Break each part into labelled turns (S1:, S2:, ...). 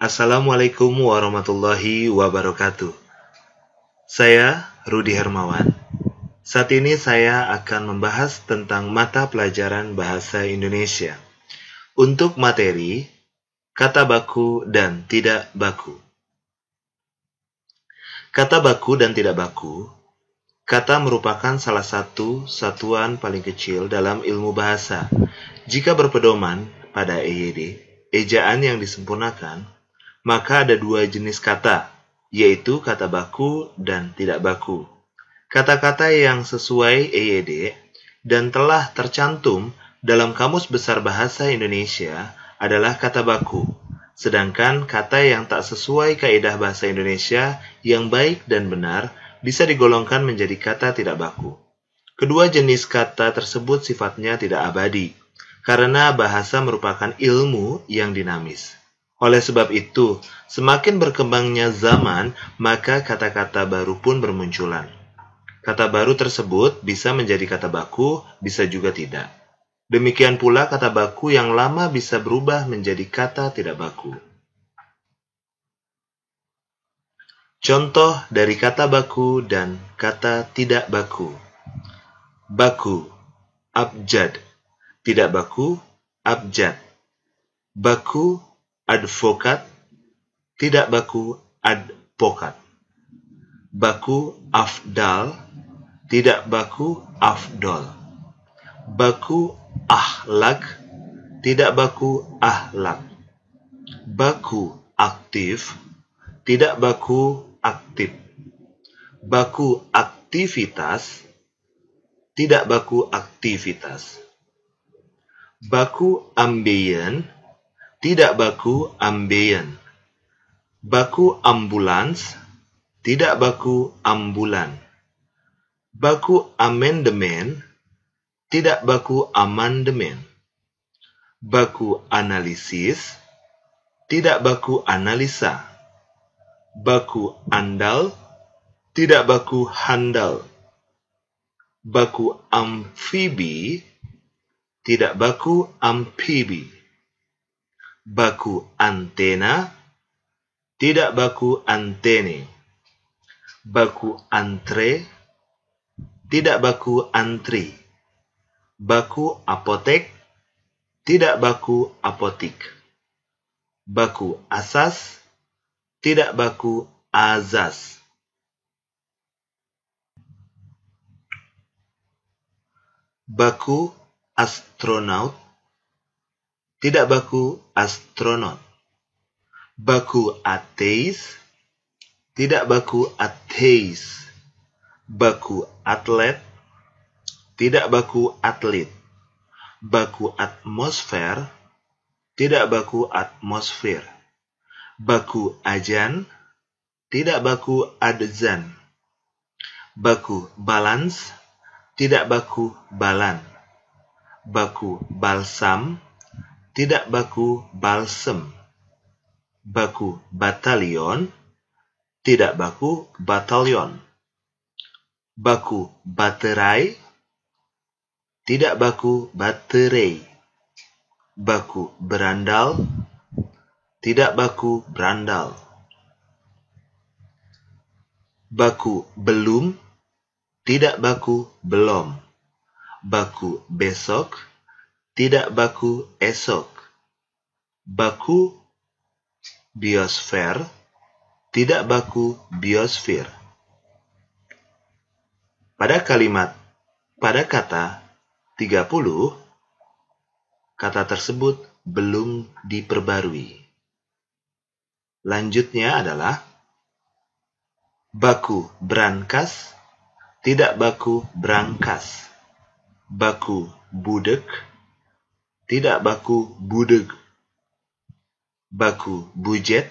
S1: Assalamualaikum warahmatullahi wabarakatuh. Saya Rudi Hermawan. Saat ini saya akan membahas tentang mata pelajaran bahasa Indonesia. Untuk materi, kata baku dan tidak baku. Kata baku dan tidak baku, kata merupakan salah satu satuan paling kecil dalam ilmu bahasa. Jika berpedoman pada EYD, ejaan yang disempurnakan, maka ada dua jenis kata, yaitu kata baku dan tidak baku. Kata-kata yang sesuai EYD dan telah tercantum dalam Kamus Besar Bahasa Indonesia adalah kata baku, sedangkan kata yang tak sesuai kaidah bahasa Indonesia yang baik dan benar bisa digolongkan menjadi kata tidak baku. Kedua jenis kata tersebut sifatnya tidak abadi, karena bahasa merupakan ilmu yang dinamis. Oleh sebab itu, semakin berkembangnya zaman, maka kata-kata baru pun bermunculan. Kata baru tersebut bisa menjadi kata baku, bisa juga tidak. Demikian pula kata baku yang lama bisa berubah menjadi kata tidak baku. Contoh dari kata baku dan kata tidak baku. Baku, abjad. Tidak baku, abjad. Baku, advokat. Tidak baku, advokat. Baku, afdal. Tidak baku, afdol. Baku, akhlak. Tidak baku, akhlak. Baku, aktif. Tidak baku, aktif. Baku, aktivitas. Tidak baku, aktivitas. Baku, ambeien. Tidak baku, ambeien. Baku, ambulans. Tidak baku, ambulan. Baku, amandemen. Tidak baku, amandemen. Baku, analisis. Tidak baku, analisa. Baku, andal. Tidak baku, handal. Baku, amfibi. Tidak baku, amfibi. Baku, antena. Tidak baku, antene. Baku, antre. Tidak baku, antri. Baku, apotek. Tidak baku, apotik. Baku, asas. Tidak baku, azas. Baku, astronaut. Tidak baku, astronot. Baku, ateis. Tidak baku, ateis. Baku, atlet. Tidak baku, atlet. Baku, atmosfer. Tidak baku, atmosfer. Baku, ajan. Tidak baku, adzan. Baku, balans. Tidak baku, balan. Baku, balsam. Tidak baku, balsem. Baku, batalion. Tidak baku, batalion. Baku, baterai. Tidak baku, baterai. Baku, berandal. Tidak baku, berandal. Baku, belum. Tidak baku, belum. Baku, besok. Tidak baku, esok. Baku, biosfer. Tidak baku, biosfer. Pada kata 30, kata tersebut belum diperbarui. Lanjutnya adalah baku, brankas. Tidak baku, brankas. Baku, budek. Tidak baku, budeg. Baku, bujet.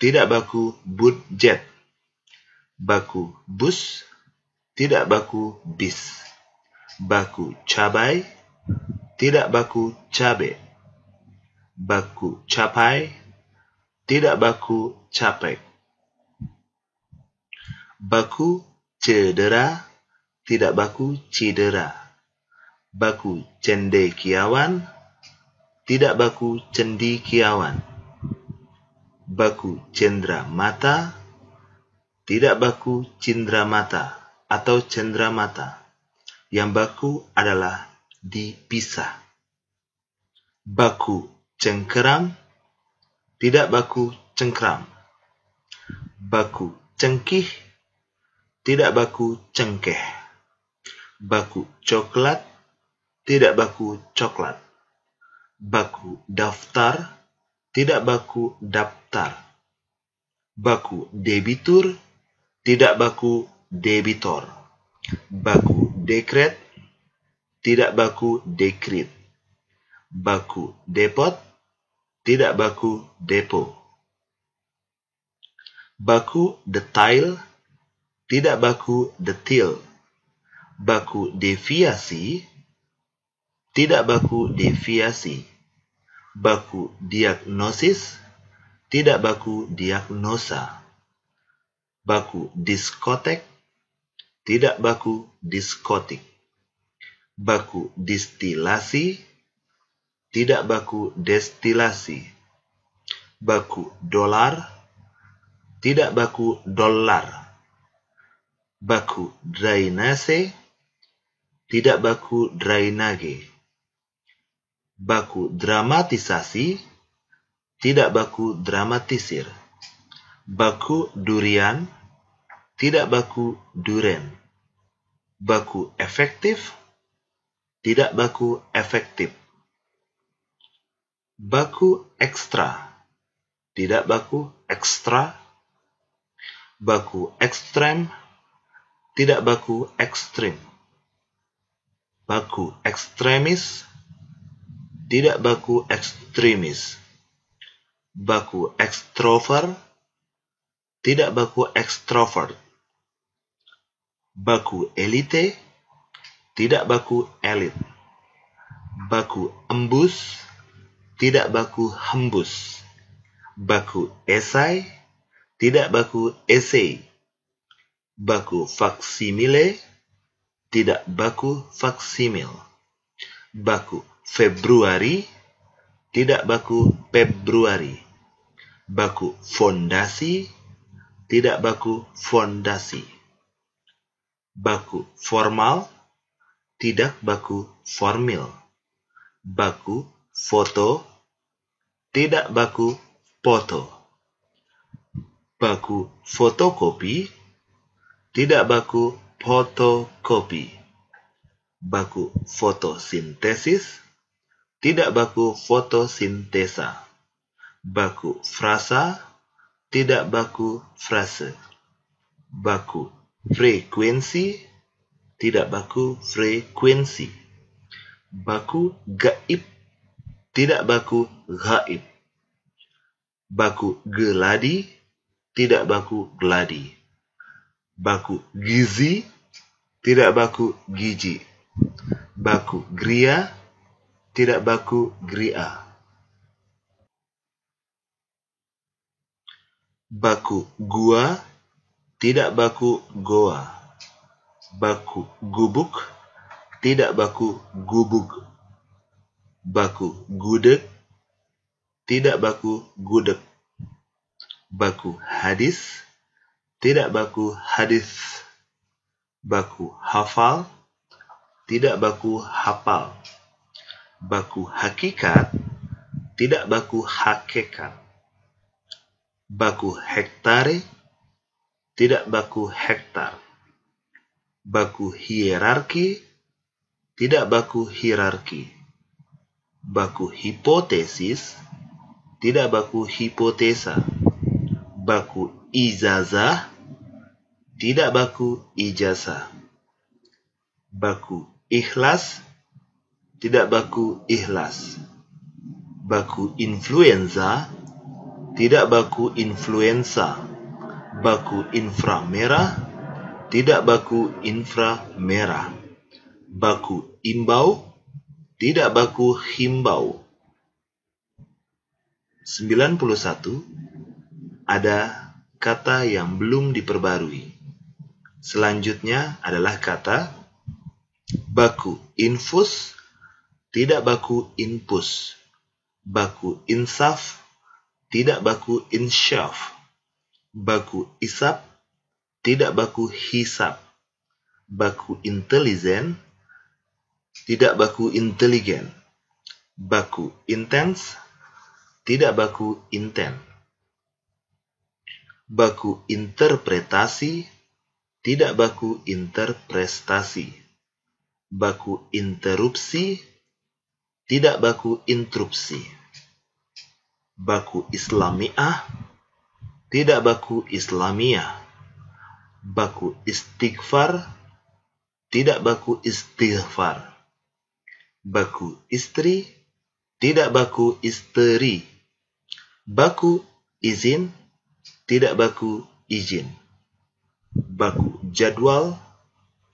S1: Tidak baku, budjet. Baku, bus. Tidak baku, bis. Baku, cabai. Tidak baku, cabe. Baku, capai. Tidak baku, capek. Baku, cedera. Tidak baku, cidera. Baku, cendekiawan. Tidak baku, cendikiawan. baku cendramata, tidak baku cindramata atau cendramata. Yang baku adalah dipisah. Baku cengkeram, tidak baku cengkram. Baku cengkih, tidak baku cengkeh. Baku coklat, tidak baku coklat. Baku daftar, tidak baku daftar. Baku debitur, tidak baku debitor. Baku dekret, tidak baku dekrit. Baku depot, tidak baku depo. Baku detail, tidak baku detil. Baku deviasi, tidak baku deviasi. Baku diagnosis, tidak baku diagnosa. Baku diskotek, tidak baku diskotik. Baku distilasi, tidak baku destilasi. Baku dolar, tidak baku dolar. Baku drainase, tidak baku drainage. Baku dramatisasi, tidak baku dramatisir. Baku durian, tidak baku duren. Baku efektif, tidak baku efektif. Baku ekstra, tidak baku ekstra. Baku ekstrem, tidak baku ekstrim. Baku ekstremis, tidak baku ekstremis. Baku ekstrovert, tidak baku ekstrovert. Baku elite, tidak baku elit. Baku embus, tidak baku hembus. Baku esai, tidak baku esai. Baku faksimile, tidak baku faksimil. Baku Februari, tidak baku Februari. Baku fondasi, tidak baku fondasi. Baku formal, tidak baku formil. Baku foto, tidak baku foto. Baku fotokopi, tidak baku fotokopi. Baku fotosintesis, tidak baku fotosintesa. Baku frasa, tidak baku frase. Baku frekuensi, tidak baku frekuensi. Baku gaib, tidak baku gaib. Baku geladi, tidak baku geladi. Baku gizi, tidak baku gizi. Baku gria, tidak baku gria. Baku gua, tidak baku goa. Baku gubuk, tidak baku gubuk. Baku gudeg, tidak baku gudeg. Baku hadis, tidak baku hadis. Baku hafal, tidak baku hafal. Baku hakikat, tidak baku hakikat. Baku hektare, tidak baku hektar. Baku hierarki, tidak baku hierarki. Baku hipotesis, tidak baku hipotesa. Baku ijazah, tidak baku ijazah. Baku ikhlas, tidak baku ikhlas. Baku influenza, tidak baku influenza. Baku inframerah, tidak baku inframerah. Baku imbau, tidak baku himbau. 91. Ada kata yang belum diperbarui. Selanjutnya adalah kata baku infus, tidak baku infus. Baku insaf, tidak baku insyaf. Baku isap, tidak baku hisap. Baku intelijen, tidak baku inteligen. Baku intens, tidak baku inten. Baku interpretasi, tidak baku interprestasi. Baku interupsi, tidak baku interupsi. Baku Islamiah, tidak baku Islamiyah. Baku istighfar, tidak baku istighfar. Baku istri, tidak baku isteri. Baku izin, tidak baku izin. Baku jadwal,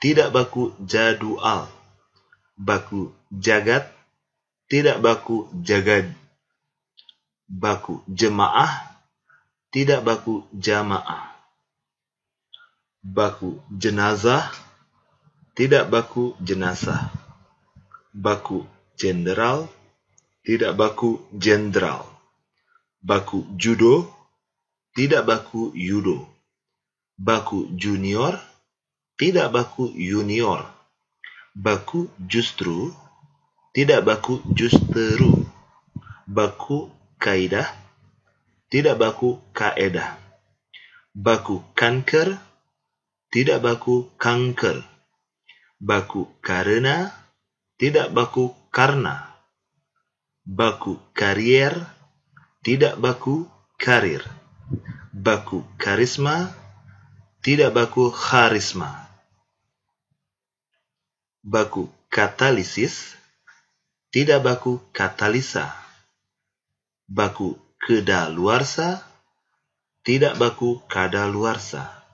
S1: tidak baku jadwal. Baku jagat, tidak baku jagad. Baku jemaah, tidak baku jamaah. Baku jenazah, tidak baku jenazah. Baku jenderal, tidak baku jenderal. Baku judo, tidak baku yudo. Baku junior, tidak baku junior. Baku justru, tidak baku justeru. Baku kaidah, tidak baku kaedah. Baku kanker, tidak baku kanker. Baku karena, tidak baku karena. Baku karier, tidak baku karir. Baku karisma, tidak baku karisma. Baku katalisis, tidak baku katalisa. Baku kedaluarsa, tidak baku kadaluarsa.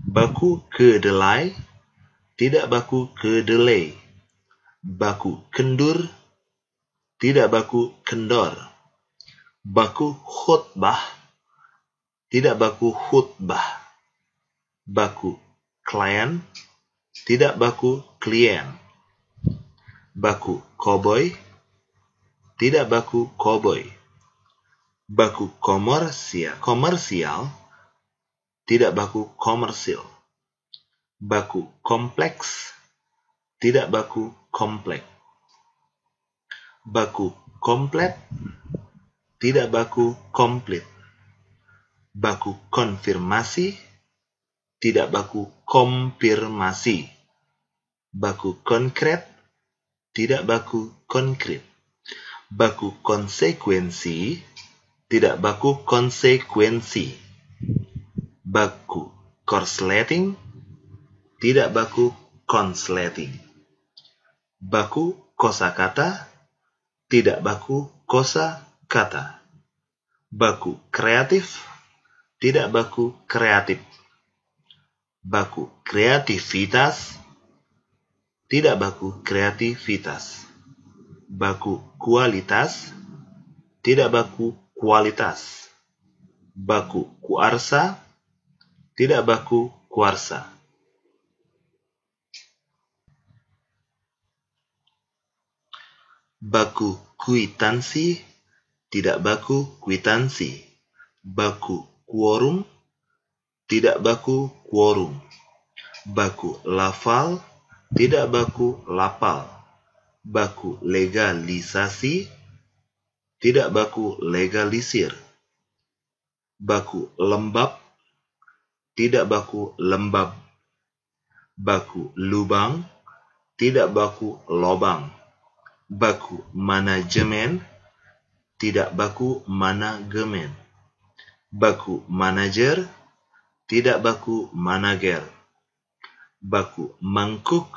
S1: Baku kedelai, tidak baku kedelai. Baku kendur, tidak baku kendor. Baku khutbah, tidak baku khutbah. Baku klien, tidak baku klien. Baku koboi, tidak baku koboi. Baku komersial, tidak baku komersil. Baku kompleks, tidak baku komplek. Baku komplet, tidak baku komplit. Baku konfirmasi, tidak baku konfirmasi. Baku konkret, tidak baku konkret. Baku konsekuensi, tidak baku konsekuensi. Baku korsleting, tidak baku konsleting. Baku kosakata, tidak baku kosakata. Baku kreatif, tidak baku kreatif. Baku kreativitas, tidak baku kreativitas. Baku kualitas, tidak baku kualitas. Baku kuarsa, tidak baku kuarsa. Baku kwitansi, tidak baku kwitansi. Baku quorum, tidak baku quorum. Baku lafal, tidak baku lapal. Baku legalisasi, tidak baku legalisir. Baku lembab, tidak baku lembab. Baku lubang, tidak baku lobang. Baku manajemen, tidak baku managemen. Baku manajer, tidak baku manager. Baku mangkuk,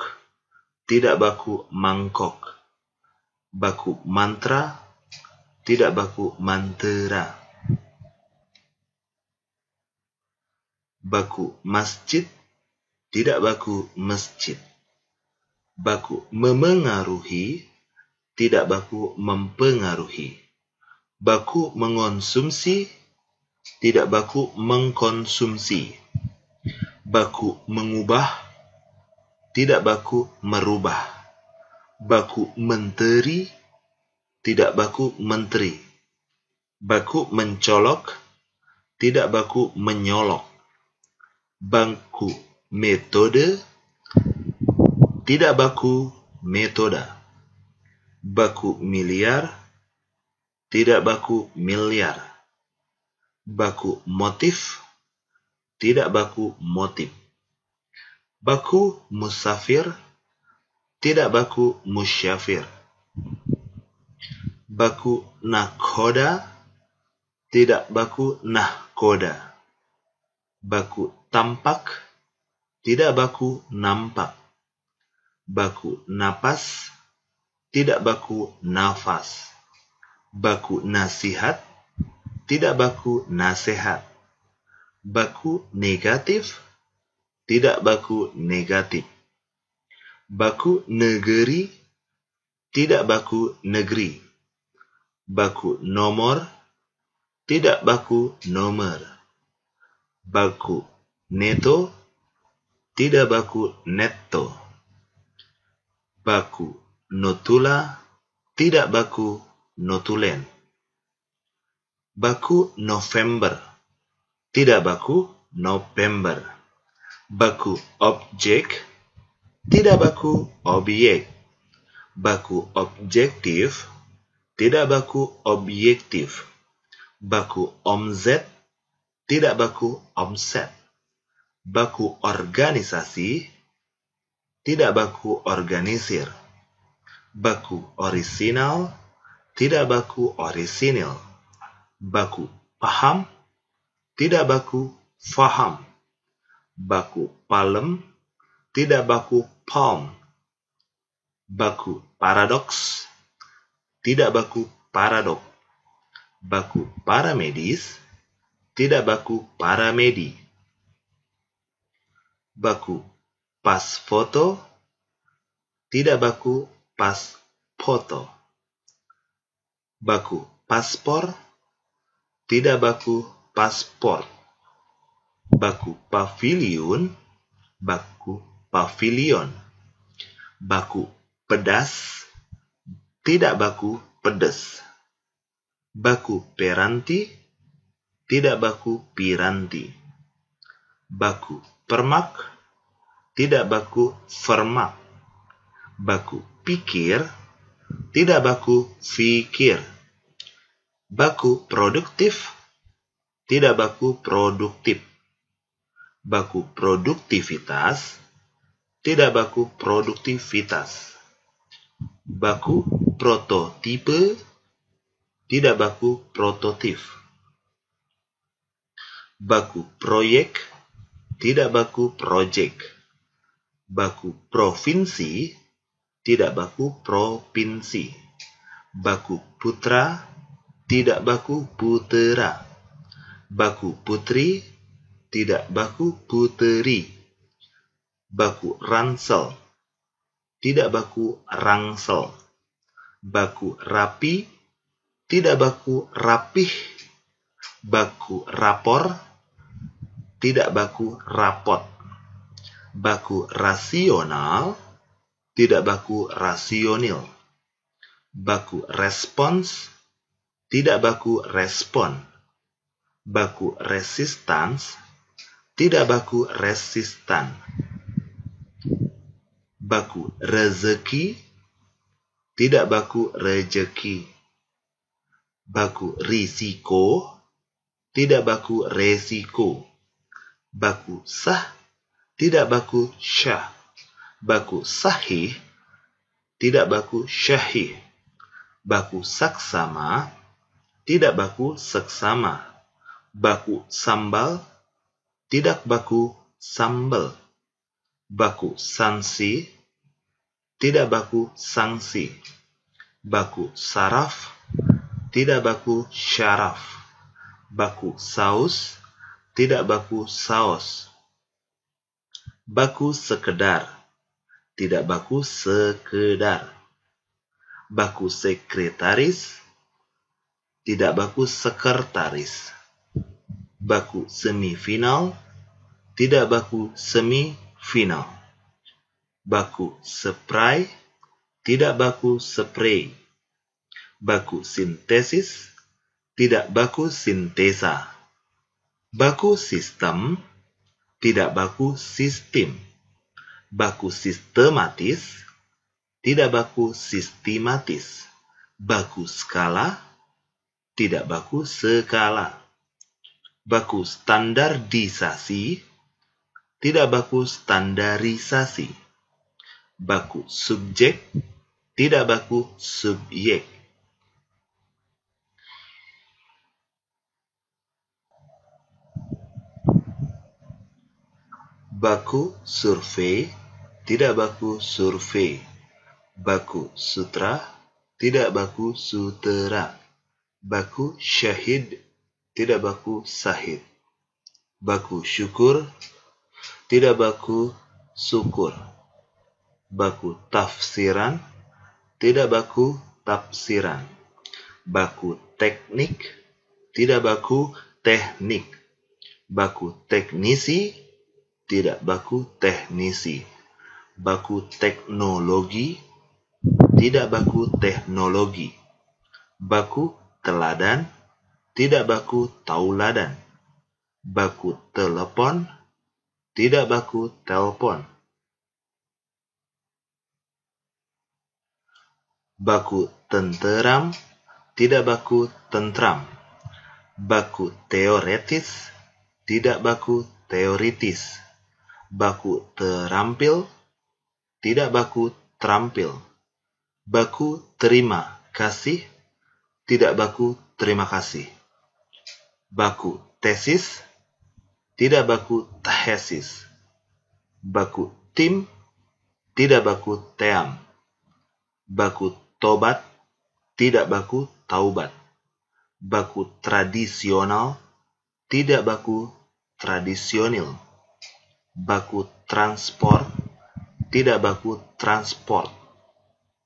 S1: tidak baku mangkok. Baku mantra, tidak baku mantera. Baku masjid, tidak baku masjid. Baku memengaruhi, tidak baku mempengaruhi. Baku mengonsumsi, tidak baku mengkonsumsi. Baku mengubah, tidak baku merubah. Baku menteri, tidak baku menteri. Baku mencolok, tidak baku menyolok. Baku metode, tidak baku metoda. Baku miliar, tidak baku miliar. Baku motif, tidak baku motif. Baku musafir, tidak baku musyafir. Baku nakhoda, tidak baku nahkoda. Baku tampak, tidak baku nampak. Baku napas, tidak baku nafas. Baku nasihat, tidak baku nasehat. Baku negatif, tidak baku negatif. Baku negeri, tidak baku negeri. Baku nomor, tidak baku nomor. Baku neto, tidak baku netto. Baku notula, tidak baku notulen. Baku November, tidak baku November. Baku objek, tidak baku objek. Baku objektif, tidak baku objektif. Baku omzet, tidak baku omset. Baku organisasi, tidak baku organisir. Baku orisinal, tidak baku orisinil. Baku paham, tidak baku faham. Baku palem, tidak baku palm. Baku paradoks, tidak baku paradok. Baku paramedis, tidak baku paramedi. Baku pas foto, tidak baku pas foto. Baku paspor, tidak baku paspor. Baku pavilion, baku pavilion. Baku pedas, tidak baku pedes. Baku peranti, tidak baku piranti. Baku permak, tidak baku fermak. Baku pikir, tidak baku fikir. Baku produktif, tidak baku produktif. Baku produktivitas, tidak baku produktivitas. Baku prototipe, tidak baku prototif. Baku proyek, tidak baku projek. Baku provinsi, tidak baku propinsi. Baku putra, tidak baku putera. Baku putri, tidak baku puteri. Baku ransel, tidak baku rangsel. Baku rapi, tidak baku rapih. Baku rapor, tidak baku rapot. Baku rasional, tidak baku rasionil. Baku respons, tidak baku respon. Baku resistans, tidak baku resistan. Baku rezeki, tidak baku rejeki. Baku risiko, tidak baku resiko. Baku sah, tidak baku syah. Baku sahih, tidak baku syahih. Baku saksama, tidak baku seksama. Baku sambal, tidak baku sambal. Baku sanksi, tidak baku sanksi. Baku saraf, tidak baku syaraf. Baku saus, tidak baku saus. Baku sekedar, tidak baku sekedar. Baku sekretaris, tidak baku sekretaris. Baku semifinal, tidak baku semifinal. Baku spray, tidak baku spray. Baku sintesis, tidak baku sintesa. Baku sistem, tidak baku sistem. Baku sistematis, tidak baku sistematis. Baku skala, tidak baku skala. Baku standardisasi, tidak baku standarisasi. Baku subjek, tidak baku subjek. Baku survei, tidak baku survei. Baku sutra, tidak baku sutera. Baku syahid, tidak baku sahid. Baku syukur, tidak baku syukur. Baku tafsiran, tidak baku tafsiran. Baku teknik, tidak baku teknik. Baku teknisi, tidak baku teknisi. Baku teknologi, tidak baku teknologi. Baku teladan, tidak baku tauladan. Baku telepon, tidak baku telpon. Baku tenteram, tidak baku tentram. Baku teoretis, tidak baku teoritis. Baku terampil, tidak baku terampil. Baku terima kasih, tidak baku terima kasih. Baku tesis, tidak baku tesis. Baku tim, tidak baku team. Baku tobat, tidak baku taubat. Baku tradisional, tidak baku tradisionil. Baku transport, tidak baku transport.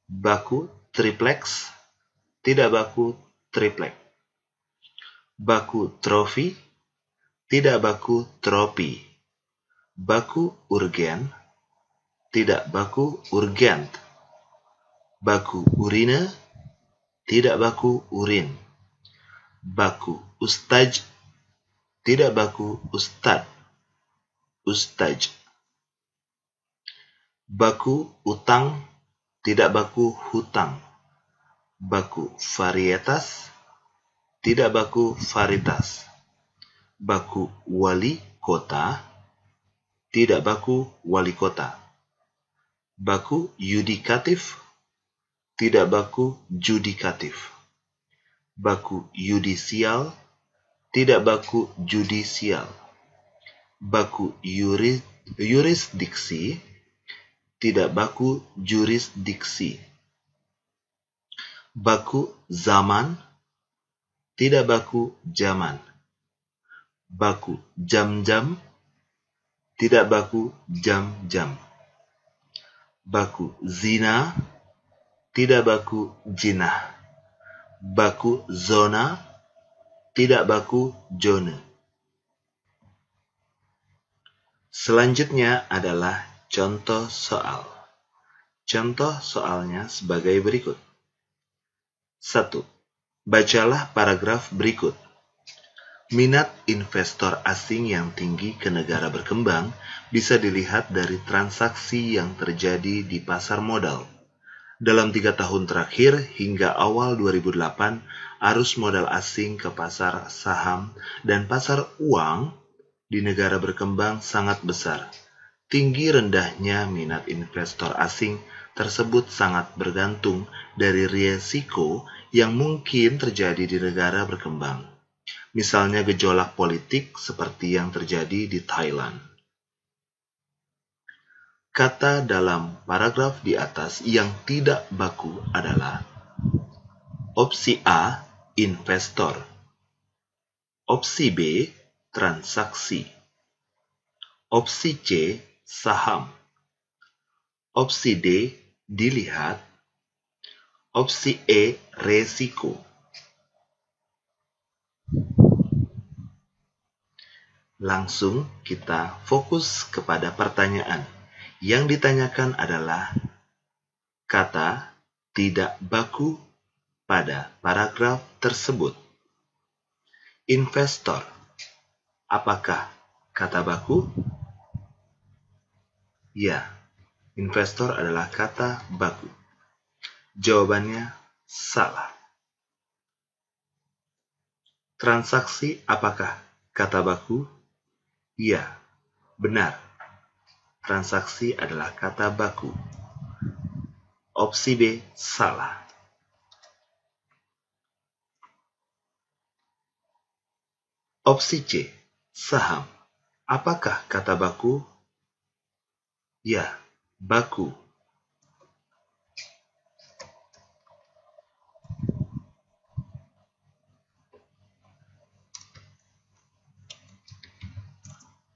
S1: Baku triplex, tidak baku triplek. Baku trofi, tidak baku tropi. Baku urgen, tidak baku urgent. Baku urine, tidak baku urin. Baku ustaj, tidak baku ustad. Ustaj. Baku utang, tidak baku hutang. Baku varietas, tidak baku varitas. Baku wali kota, tidak baku wali kota. Baku yudikatif, tidak baku judikatif. Baku yudisial, tidak baku judisial. Baku yurisdiksi, tidak baku jurisdiksi. Baku zaman, tidak baku zaman. Baku jam-jam, tidak baku jam-jam. Baku zina, tidak baku jinah. Baku zona, tidak baku zona. Selanjutnya adalah contoh soal. Contoh soalnya sebagai berikut. 1. Bacalah paragraf berikut. Minat investor asing yang tinggi ke negara berkembang bisa dilihat dari transaksi yang terjadi di pasar modal. Dalam 3 tahun terakhir hingga awal 2008, arus modal asing ke pasar saham dan pasar uang di negara berkembang sangat besar. Tinggi rendahnya minat investor asing tersebut sangat bergantung dari risiko yang mungkin terjadi di negara berkembang. Misalnya gejolak politik seperti yang terjadi di Thailand. Kata dalam paragraf di atas yang tidak baku adalah opsi A, investor. Opsi B, transaksi. Opsi C, saham. Opsi D, dilihat. Opsi E, resiko. Langsung kita fokus kepada pertanyaan. Yang ditanyakan adalah kata tidak baku pada paragraf tersebut. Investor. Apakah kata baku? Ya, investor adalah kata baku. Jawabannya salah. Transaksi apakah kata baku? Ya, benar. Transaksi adalah kata baku. Opsi B salah. Opsi C, saham. Apakah kata baku? Ya, baku.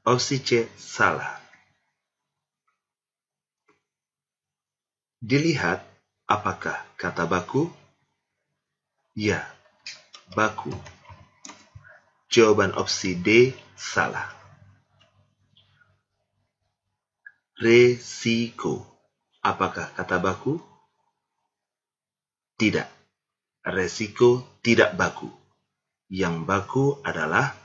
S1: Opsi C salah. Dilihat apakah kata baku? Ya, baku. Jawaban opsi D salah. Resiko. Apakah kata baku? Tidak. Resiko tidak baku. Yang baku adalah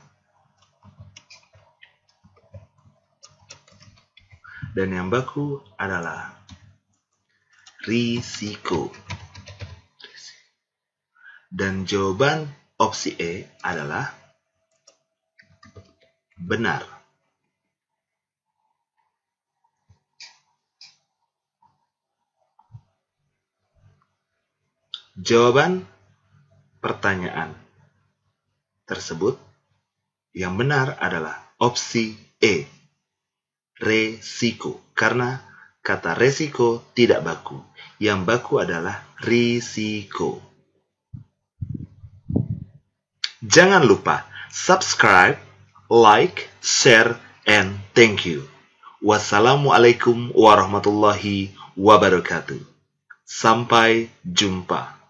S1: risiko. Dan jawaban opsi E adalah benar. Jawaban pertanyaan tersebut yang benar adalah opsi E, resiko. Karena kata resiko tidak baku. Yang baku adalah risiko. Jangan lupa subscribe, like, share, and thank you. Wassalamualaikum warahmatullahi wabarakatuh. Sampai jumpa.